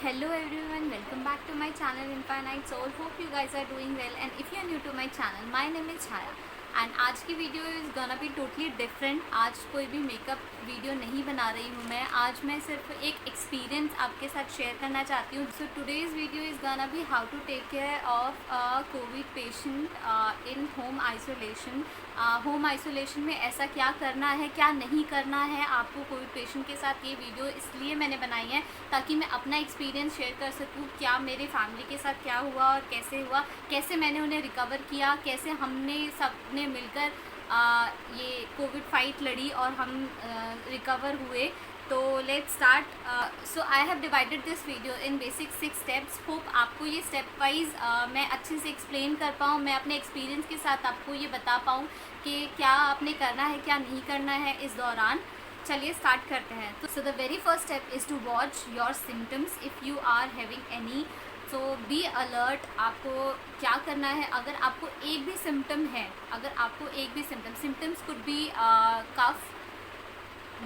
Hello everyone, welcome back to my channel Infinite Soul. Hope you guys are doing well, and if you are new to my channel, my name is Chaya and आज की video is gonna be totally different. आज कोई भी makeup video नहीं बना रही हूँ मैं. आज मैं सिर्फ एक एक्सपीरियंस आपके साथ शेयर करना चाहती हूँ. So today's video is gonna be how to take care of a Covid patient in home isolation. Home isolation में ऐसा क्या करना है, क्या नहीं करना है आपको कोविड पेशेंट के साथ. ये वीडियो इसलिए मैंने बनाई है ताकि मैं अपना एक्सपीरियंस शेयर कर सकूँ. क्या मेरे फैमिली के साथ क्या हुआ और कैसे हुआ, कैसे मैंने उन्हें रिकवर किया, कैसे हमने सबने मिलकर ये कोविड फाइट लड़ी और हम रिकवर हुए. तो let's start. So I have divided this video in basic 6 steps. Hope आपको ये स्टेप वाइज मैं अच्छे से एक्सप्लेन कर पाऊँ, मैं अपने एक्सपीरियंस के साथ आपको ये बता पाऊँ कि क्या आपने करना है, क्या नहीं करना है इस दौरान. चलिए स्टार्ट करते हैं. तो so the very first step is to watch your symptoms if you are having any. So be alert. आपको क्या करना है, अगर आपको एक भी सिम्टम है, अगर आपको एक भी symptoms could be cough,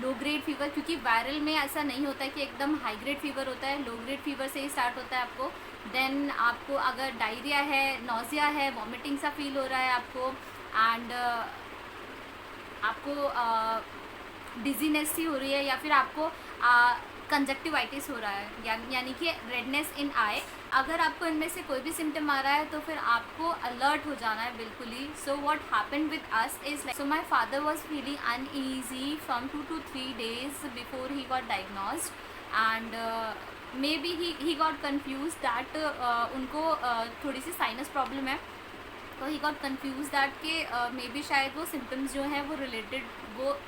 low grade fever, क्योंकि वायरल में ऐसा नहीं होता है कि एकदम हाई ग्रेड फीवर होता है. लो ग्रेड फीवर से ही स्टार्ट होता है आपको. देन आपको अगर डायरिया है, नोजिया है, वॉमिटिंग सा फील हो रहा है आपको, एंड आपको डिजीनेस सी हो रही है, या फिर आपको कंजक्टिवाइटिस हो रहा है, यानी कि रेडनेस इन आई. अगर आपको इनमें से कोई भी सिम्टम आ रहा है तो फिर आपको अलर्ट हो जाना है बिल्कुल ही. So what happened with us is like, so my father was feeling uneasy from 2 to 3 days before he got diagnosed, and may be he got confuse that उनको थोड़ी सी साइनस प्रॉब्लम है. तो ही गॉट कन्फ्यूज दैट कि may be शायद वो symptoms जो हैं वो रिलेटेड वो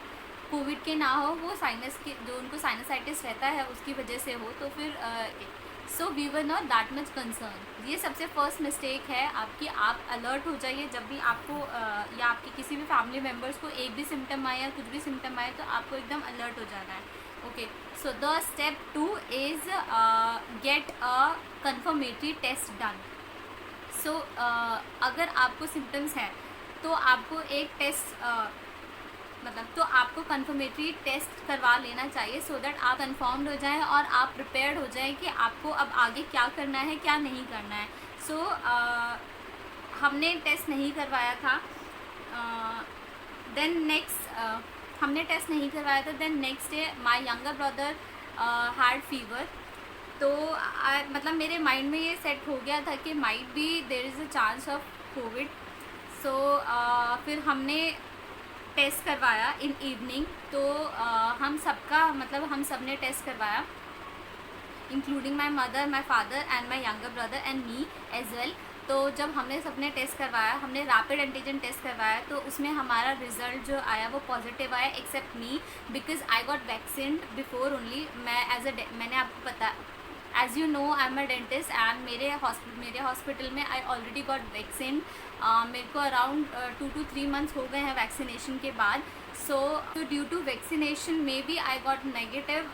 कोविड के ना हो, वो साइनस के, जो उनको साइनसाइटिस रहता है उसकी वजह से हो. तो फिर so we were not that much concern. ये सबसे फर्स्ट मिस्टेक है आपकी. आप अलर्ट हो जाइए जब भी आपको या आपके किसी भी फैमिली मेम्बर्स को एक भी सिम्टम आए या कुछ भी सिम्टम आए तो आपको एकदम अलर्ट हो जाना है. Okay, so the step 2 is get a confirmatory test done. So अगर आपको सिम्टम्स हैं तो आपको एक टेस्ट तो आपको कन्फर्मेटरी टेस्ट करवा लेना चाहिए, सो दैट आप कन्फर्म्ड हो जाएं और आप प्रिपेयर्ड हो जाएं कि आपको अब आगे क्या करना है, क्या नहीं करना है. सो हमने टेस्ट नहीं करवाया था. देन नेक्स्ट हमने टेस्ट नहीं करवाया था. Then next day my younger brother had fever. तो मतलब मेरे माइंड में ये सेट हो गया था कि might be there is a chance of covid. So फिर हमने टेस्ट करवाया इन इवनिंग. तो हम सब ने टेस्ट करवाया, including my mother, my father and my younger brother and me as well. तो जब हमने सबने टेस्ट करवाया, हमने रैपिड एंटीजन टेस्ट करवाया, तो उसमें हमारा रिजल्ट जो आया वो पॉजिटिव आया, except me, because I got vaccine before only. मैंने आपको पता, as you know I am a dentist, and मेरे हॉस्पिटल में आई ऑलरेडी गॉट वैक्सीन. मेरे को अराउंड 2 to 3 months हो गए हैं वैक्सीनेशन के बाद. So due to vaccination maybe I got negative,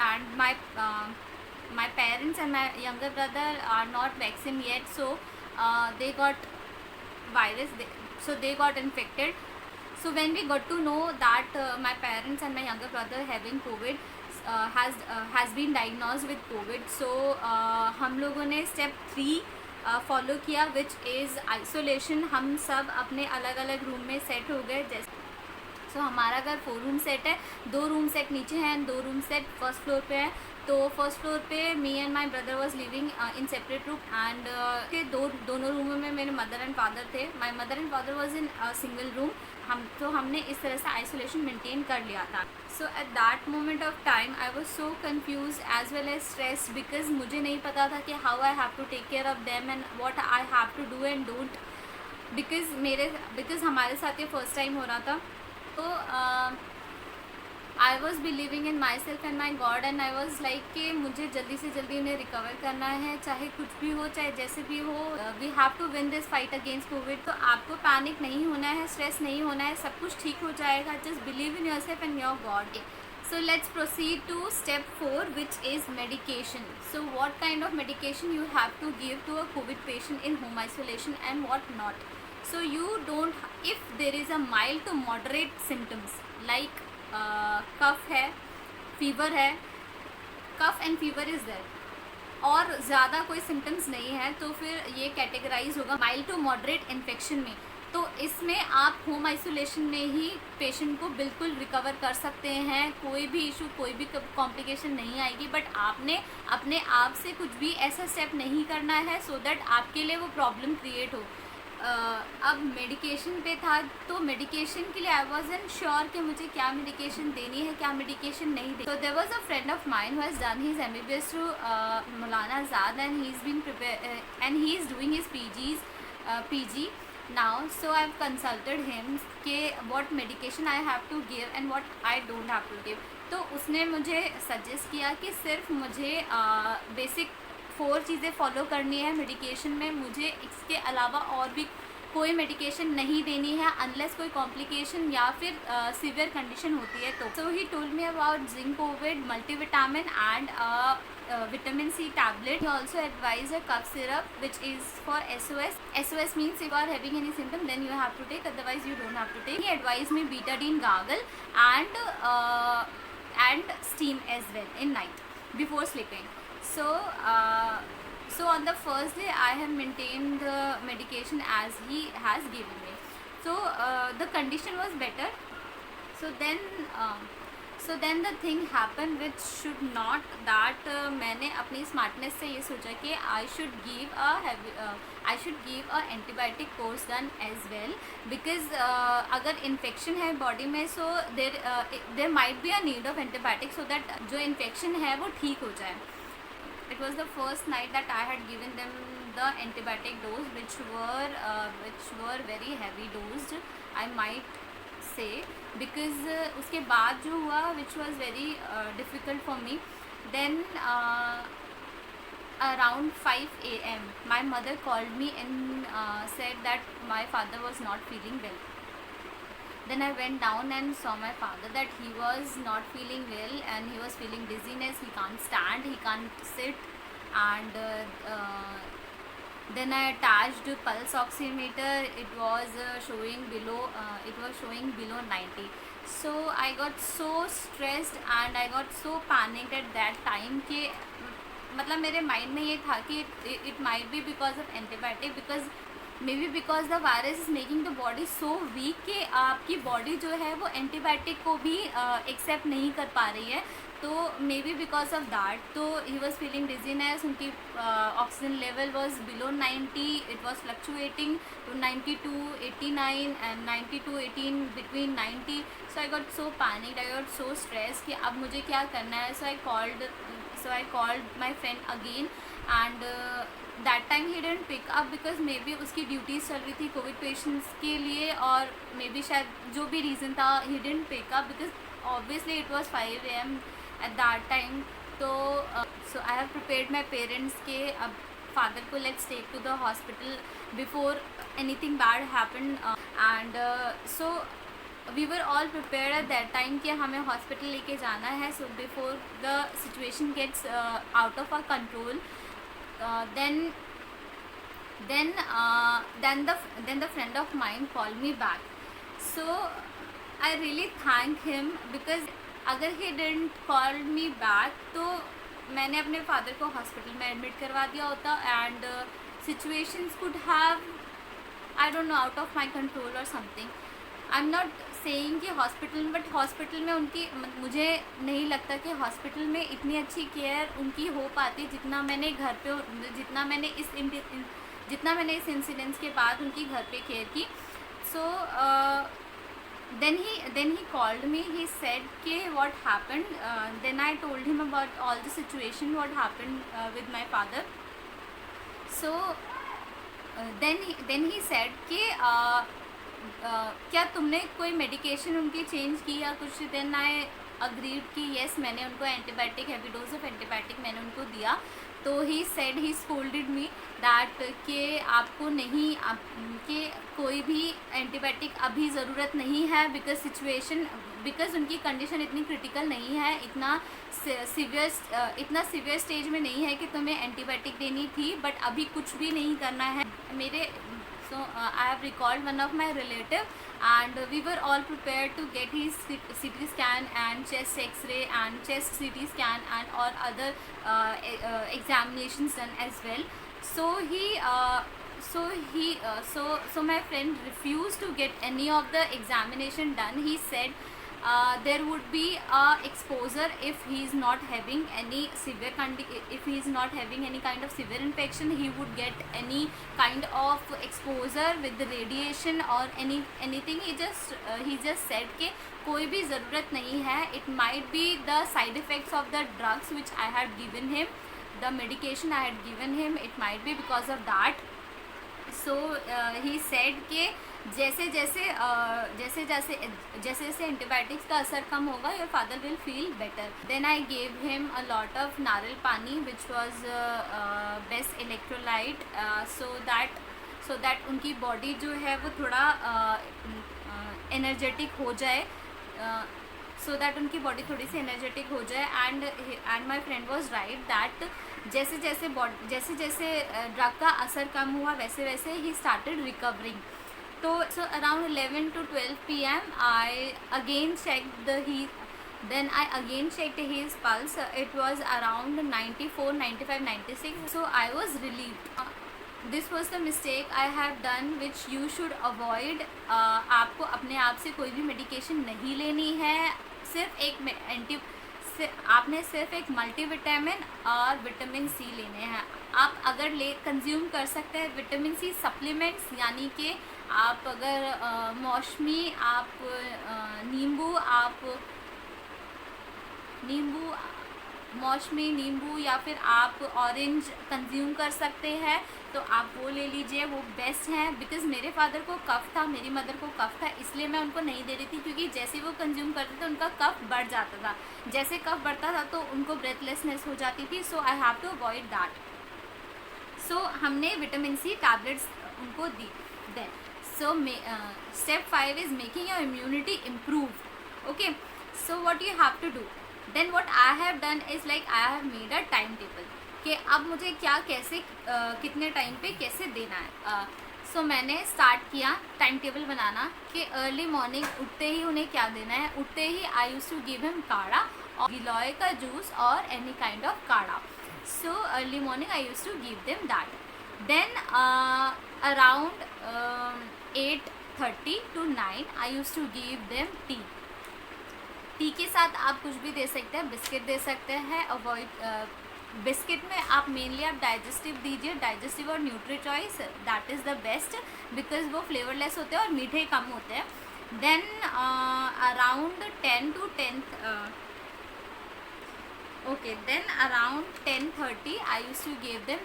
and my parents and my younger brother are not vaccinated yet, so they got virus, so they got infected. So when we got to know that my parents and my younger brother having covid, has been diagnosed with covid, so हम लोगों ने step 3 follow किया, which is isolation. हम सब अपने अलग अलग room में सेट हो गए. जैसे सो हमारा घर 4 रूम सेट है, 2 रूम सेट नीचे हैं, 2 रूम सेट फर्स्ट फ्लोर पे है. तो फर्स्ट फ्लोर पे me and my brother was living in separate room, and के दोनों रूमों में मेरे मदर एंड फादर थे. My mother and father was in single room. हमने इस तरह से आइसोलेशन मेंटेन कर लिया था. So at that moment of time I was so confuse as well as stress, because मुझे नहीं पता था कि how I have to take care of them and what I have to do and don't, because हमारे साथ ये first time हो रहा था. तो I was believing in myself and my God, and I was like कि मुझे जल्दी से जल्दी उन्हें रिकवर करना है, चाहे कुछ भी हो, चाहे जैसे भी हो. We have to win this fight against Covid. तो आपको पैनिक नहीं होना है, स्ट्रेस नहीं होना है, सब कुछ ठीक हो जाएगा. Just believe in your self and your God. So let's proceed to step 4, which is medication. So what kind of medication you have to give to a COVID patient in home isolation and what not. So you don't, if there is a mild to moderate symptoms like cough है, fever है, cough and fever is there, और ज़्यादा कोई symptoms नहीं है तो फिर ये कैटेगराइज होगा माइल्ड टू मॉडरेट इन्फेक्शन में। तो इसमें आप होम आइसोलेशन में ही पेशेंट को बिल्कुल रिकवर कर सकते हैं, कोई भी इशू, कोई भी कॉम्प्लिकेशन नहीं आएगी। बट आपने अपने आप से कुछ भी ऐसा स्टेप नहीं करना है सो दैट आपके लिए वो प्रॉब्लम क्रिएट हो। अब मेडिकेशन पे था तो मेडिकेशन के लिए आई वॉजंट श्योर कि मुझे क्या मेडिकेशन देनी है, क्या मेडिकेशन नहीं देनी। तो there was a friend of mine who has done his MBBS through Maulana Azad and he is been prepare and he is doing his PG now. So I've consulted him कि what medication I have to give and what I don't have to give. तो उसने मुझे suggest किया कि सिर्फ मुझे basic 4 चीज़ें follow करनी है मेडिकेशन में, मुझे इसके अलावा और भी कोई मेडिकेशन नहीं देनी है अनलेस कोई कॉम्प्लिकेशन या फिर सीवियर कंडीशन होती है तो। So he told me about zinc covid multivitamin and vitamin C tablet. He also advised a cough syrup which is for SOS. SOS means if you are having any symptom then you have to take, otherwise you don't have to take. He advised me betadine gargle and steam as well in night before sleeping. So on the first day I have maintained the medication as he has given me. So the condition was better. So then the thing happened which should not, that मैंने अपनी smartness से ये सोचा कि I should give a antibiotic course done as well because अगर infection है body में so there might be a need of antibiotic so that जो infection है वो ठीक हो जाए. It was the first night that I had given them the antibiotic dose which were very heavy dosed, I might say, because उसके बाद जो हुआ which was very difficult for me. Then around 5 AM my mother called me and said that my father was not feeling well. Then I went down and saw my father that he was not feeling well and he was feeling dizziness, he can't stand, he can't sit, and then I attached pulse oximeter. It was showing below 90. So I got so stressed and I got so panicked at that time कि मतलब मेरे mind में ये था कि it might be because of antibiotic, because maybe because the virus is making the body so weak कि आपकी body जो है वो एंटीबायोटिक को भी एक्सेप्ट नहीं कर पा रही है, तो maybe because of that. तो ही वॉज फीलिंग डिजीनेस, उनकी oxygen level was below 90, it was fluctuating to 92, 89 and 92, 18 between 90. So I got so panicked, I got so stress कि अब मुझे क्या करना है. So I called my friend again and that time he didn't pick up because maybe उसकी duties चल रही थी कोविड पेशेंट्स के लिए, और मे बी शायद जो भी रीज़न था he didn't pick up because obviously it was 5 AM at that time. So I have prepared my parents के अब father को let's take to the hospital before anything bad happened, and so we were all prepared at that time कि हमें hospital लेके जाना है. So before the situation gets out of our control, then the friend of mine called me back. So I really thank him because अगर he didn't call me back तो मैंने अपने father को हॉस्पिटल में admit करवा दिया होता, and situations could have, I don't know, out of my control और something. I am not saying कि हॉस्पिटल में, बट हॉस्पिटल में उनकी, मुझे नहीं लगता कि हॉस्पिटल में इतनी अच्छी केयर उनकी हो पाती जितना मैंने घर पे, जितना मैंने इस इंसिडेंस के बाद उनकी घर पे केयर की. सो then he called me. He said कि what happened. Then I told him about all the situation what happened with my father. So then he said कि क्या तुमने कोई मेडिकेशन उनकी चेंज की या कुछ. देन आई अग्रीड कि येस, मैंने उनको antibiotic, heavy dose of antibiotic मैंने उनको दिया. तो he said, he scolded me that कि आपको नहीं, कि कोई भी एंटीबायोटिक अभी ज़रूरत नहीं है बिकॉज उनकी कंडीशन इतनी क्रिटिकल नहीं है, इतना सीवियर स्टेज में नहीं है कि तुम्हें एंटीबायोटिक देनी थी, बट अभी कुछ भी नहीं करना है. So I have recalled one of my relative, and we were all prepared to get his CT scan and chest X-ray and chest CT scan and all other examinations done as well. So my friend refused to get any of the examination done. He said there would be a exposure if he is not having any severe if he is not having any kind of severe infection, he would get any kind of exposure with the radiation or anything. He just said कि कोई भी ज़रूरत नहीं है. It might be the side effects of the drugs which I had given him, the medication I had given him, it might be because of that. So he said कि जैसे जैसे antibiotics का असर कम होगा, your father will feel better. Then I gave him a lot of nariyal pani which was best electrolyte, so that उनकी body जो है वो थोड़ा एनर्जेटिक हो जाए, उनकी बॉडी थोड़ी सी एनर्जेटिक हो जाए. And my friend was right that जैसे जैसे ड्रग का असर कम हुआ वैसे वैसे he started recovering. So around 11 to 12 p.m. I again checked his pulse. It was around 94, 95, 96. So I was relieved. This was the mistake I have done, which you should avoid. आपको अपने आप से कोई भी मेडिकेशन नहीं लेनी है. आपने सिर्फ एक मल्टीविटामिन और विटामिन सी लेने हैं. आप अगर कंज्यूम कर सकते हैं विटामिन सी सप्लीमेंट्स, यानी कि आप अगर मौसमी, आप नींबू या फिर आप ऑरेंज कंज्यूम कर सकते हैं, तो आप वो ले लीजिए, वो बेस्ट हैं. बिकॉज़ मेरे फादर को कफ था, मेरी मदर को कफ था, इसलिए मैं उनको नहीं दे रही थी, क्योंकि जैसे वो कंज्यूम करते थे उनका कफ बढ़ जाता था. जैसे कफ बढ़ता था तो उनको ब्रेथलेसनेस हो जाती थी. So I have to avoid that. So हमने विटामिन सी टैबलेट्स उनको दी. Then so step 5 is making your immunity improved. Okay, so what you have to do, then what I have done is like I have made a timetable कि अब मुझे क्या कैसे कितने time पे कैसे देना है. सो मैंने स्टार्ट किया टाइम टेबल बनाना कि अर्ली मॉर्निंग उठते ही उन्हें क्या देना है. उठते ही आई यूज टू गिव हिम काढ़ा और गिलोय का जूस और any kind of kadha. So early morning I use to give them that. Then around 8:30 to 9 I use to give them tea के साथ आप कुछ भी दे सकते हैं. बिस्किट दे सकते हैं. अवॉइड बिस्किट में आप मेनली आप डाइजेस्टिव दीजिए, डाइजेस्टिव और Nutri Choice, that is the best, because वो फ्लेवरलेस होते हैं और मीठे कम होते हैं. Then around 10 to 10 okay, then around 10:30 I use to give them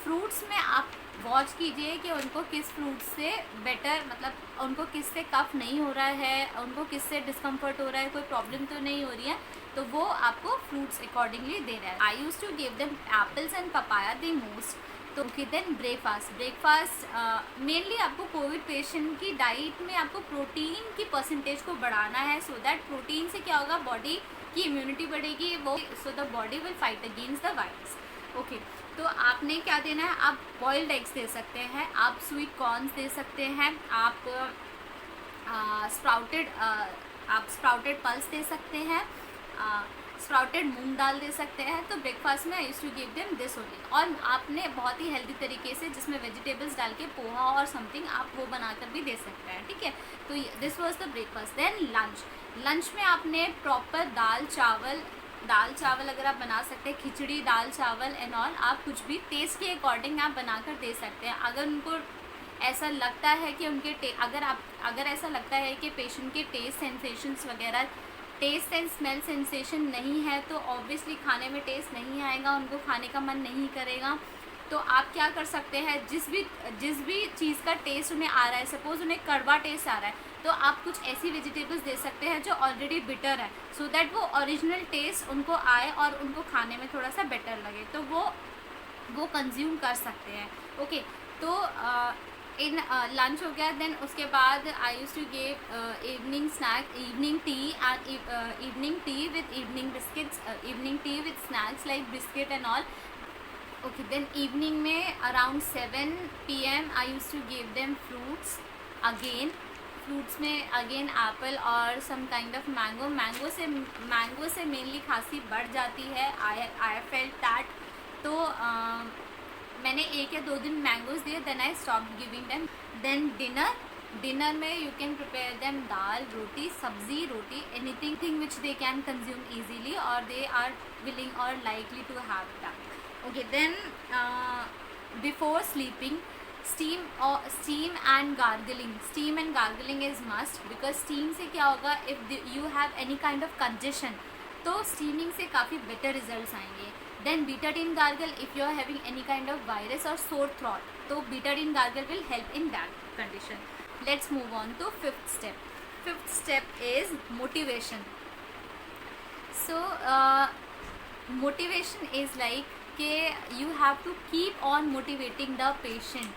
fruits में आप वॉच कीजिए कि उनको किस फ्रूट से बेटर, मतलब उनको किस से कफ नहीं हो रहा है, उनको किस से डिस्कम्फर्ट हो रहा है, कोई प्रॉब्लम तो नहीं हो रही है, तो वो आपको फ्रूट्स अकॉर्डिंगली दे रहा है. I use to give them apples and papaya the most. तो देन ब्रेकफास्ट मेनली आपको कोविड पेशेंट की डाइट में आपको प्रोटीन की परसेंटेज को बढ़ाना है, सो दैट प्रोटीन से क्या होगा, बॉडी की इम्यूनिटी बढ़ेगी, वो so the body will fight against the virus. Okay, तो आपने क्या देना है, आप बॉइल्ड एग्स दे सकते हैं, आप स्वीट कॉर्न्स दे सकते हैं, आप स्प्राउटेड पल्स दे सकते हैं, स्प्राउटेड मूंग दाल दे सकते हैं. तो ब्रेकफास्ट में I use to give them this only. और आपने बहुत ही हेल्दी तरीके से जिसमें वेजिटेबल्स डाल के पोहा और समथिंग आप वो बनाकर भी दे सकते हैं. ठीक है, तो this was the breakfast. Then lunch में आपने प्रॉपर दाल चावल अगर आप बना सकते हैं, खिचड़ी, दाल चावल एंड ऑल, आप कुछ भी टेस्ट के अकॉर्डिंग आप बनाकर दे सकते हैं. अगर उनको ऐसा लगता है कि अगर ऐसा लगता है कि पेशेंट के टेस्ट सेंसेशंस वगैरह, टेस्ट एंड स्मेल सेंसेशन नहीं है, तो ऑब्वियसली खाने में टेस्ट नहीं आएगा, उनको खाने का मन नहीं करेगा. तो आप क्या कर सकते हैं, जिस भी चीज़ का टेस्ट उन्हें आ रहा है, सपोज़ उन्हें कड़वा टेस्ट आ रहा है, तो आप कुछ ऐसी वेजिटेबल्स दे सकते हैं जो ऑलरेडी बिटर है, सो दैट वो ओरिजिनल टेस्ट उनको आए और उनको खाने में थोड़ा सा बेटर लगे, तो वो कंज्यूम कर सकते हैं. ओके, तो इन लंच हो गया. देन उसके बाद I use to give evening snack, evening tea and evening tea with evening biscuits, evening tea with snacks like biscuit and all. Okay, then evening में around 7 PM I use to give them fruits again. Fruits में again apple और some kind of mango. Mango से mainly खांसी बढ़ जाती है, I felt that. तो मैंने 1 या 2 दिन मैंगोज दिए, then I stop giving them. Then dinner में you can prepare them dal, roti, sabzi, roti, anything which they can consume easily और they are willing or likely to have that. Okay, then before sleeping, steam and gargling is must, because steam से क्या होगा, if you have any kind of congestion तो steaming से काफ़ी better results आएंगे. Then betadine gargle if you are having any kind of virus or sore throat, तो betadine gargle will help in that condition. Let's move on to fifth step. Fifth step is motivation. So motivation is like कि you have to keep on motivating the patient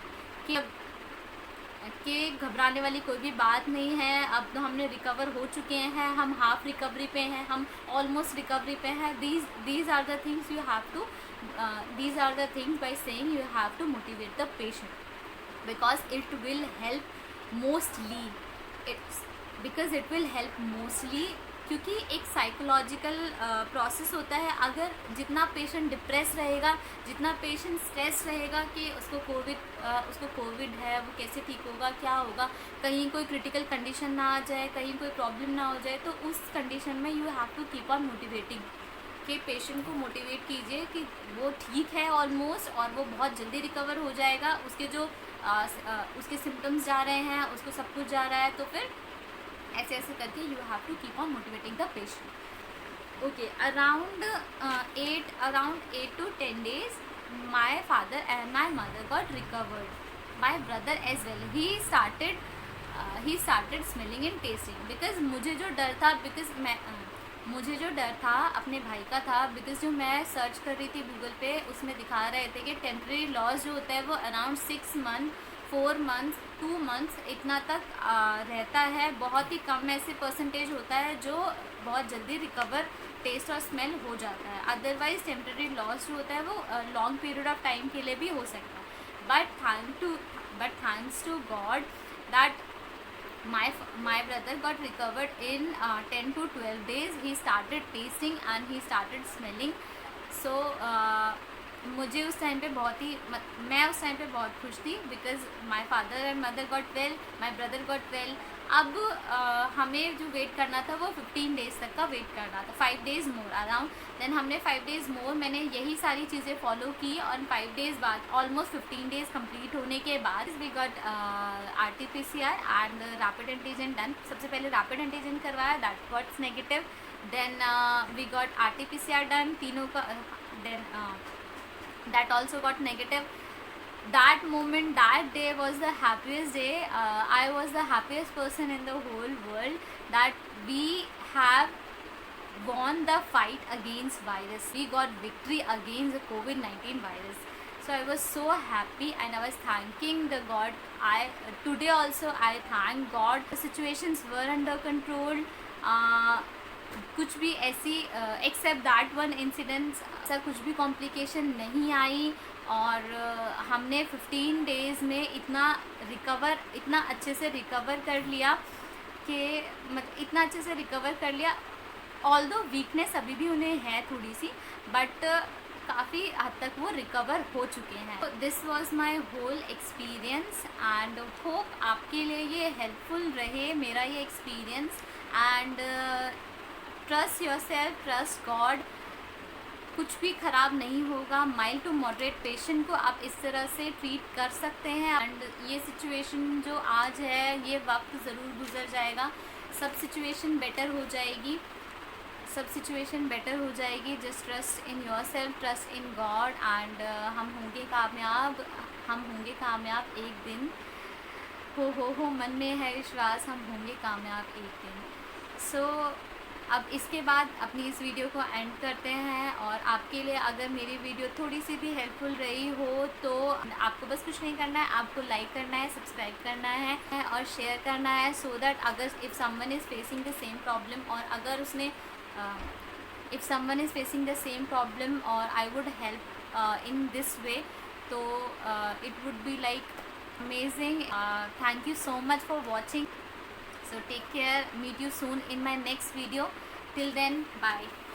कि घबराने वाली कोई भी बात नहीं है। अब तो हमने रिकवर हो चुके हैं, हम हाफ रिकवरी पे हैं, हम ऑलमोस्ट रिकवरी पे हैं। These are the things you have to these are the things by saying you have to motivate the patient because it will help mostly. It will help mostly क्योंकि एक psychological process होता है। अगर जितना patient depress रहेगा, जितना patient stress रहेगा कि उसको कोविड है, वो कैसे ठीक होगा, क्या होगा, कहीं कोई क्रिटिकल कंडीशन ना आ जाए, कहीं कोई प्रॉब्लम ना हो जाए, तो उस कंडीशन में you have to keep on motivating कि पेशेंट को मोटिवेट कीजिए कि वो ठीक है ऑलमोस्ट और वो बहुत जल्दी रिकवर हो जाएगा। उसके जो उसके सिम्टम्स जा रहे हैं, उसको सब कुछ जा रहा है, तो फिर ऐसे ऐसे करके you have to keep on motivating the patient. Okay, around 8 to 10 days my father and my mother got recovered. My brother as well, he started smelling and tasting because मुझे जो डर था अपने भाई का था, बिकॉज जो मैं सर्च कर रही थी गूगल पे उसमें दिखा रहे थे कि टेम्प्रेरी लॉस जो होता है वो अराउंड 6 months, 4 months, 2 months इतना तक रहता है। बहुत ही कम ऐसे परसेंटेज होता है जो बहुत जल्दी रिकवर टेस्ट और स्मेल हो जाता है। अदरवाइज टेम्प्रेरी लॉस जो होता है वो लॉन्ग पीरियड ऑफ टाइम के लिए भी हो सकता है। But thanks to God that my brother got recovered in 10 to 12 days. He started tasting and he started smelling. So मुझे उस टाइम पे मैं उस टाइम पे बहुत खुश थी because my father and mother got well, my brother got well. अब हमें जो वेट करना था वो 15 days तक का वेट करना था, 5 days मोर अराउंड। देन हमने 5 days मोर, मैंने यही सारी चीज़ें फॉलो की और 5 days बाद ऑलमोस्ट 15 days कंप्लीट होने के बाद we got RT-PCR and rapid antigen done. सबसे पहले रैपिड एंटीजन करवाया, that gots negative. Then we got RT-PCR done, तीनों का। Then that also got negative. That moment, that day was the happiest day. I was the happiest person in the whole world that we have won the fight against virus. We got victory against the COVID-19 virus. So I was so happy and I was thanking the God. Today also I thank God. The situations were under control. कुछ भी ऐसी accept that one incidents ऐसा कुछ भी complication नहीं आई और हमने 15 days में इतना अच्छे से रिकवर कर लिया कि इतना अच्छे से रिकवर कर लिया। ऑल्दो वीकनेस अभी भी उन्हें है थोड़ी सी, बट काफ़ी हद तक वो रिकवर हो चुके हैं। This was my whole experience and hope आपके लिए ये हेल्पफुल रहे मेरा ये experience. And trust yourself, trust God, कुछ भी ख़राब नहीं होगा। माइल्ड टू मॉडरेट पेशेंट को आप इस तरह से ट्रीट कर सकते हैं। एंड ये सिचुएशन जो आज है ये वक्त ज़रूर गुजर जाएगा, सब सिचुएशन बेटर हो जाएगी, सब सिचुएशन बेटर हो जाएगी। Just trust in your self, trust in God and हम होंगे कामयाब एक दिन। हो मन में है विश्वास, हम होंगे कामयाब एक दिन। सो अब इसके बाद अपनी इस वीडियो को एंड करते हैं और आपके लिए अगर मेरी वीडियो थोड़ी सी भी हेल्पफुल रही हो तो आपको बस कुछ नहीं करना है, आपको लाइक करना है, सब्सक्राइब करना है और शेयर करना है, सो दैट अगर if someone is facing the same problem और अगर उसने if someone is facing the same problem or I would help in this way. So it would be like amazing. Thank you so much for watching. So take care, meet you soon in my next video. Till then, bye.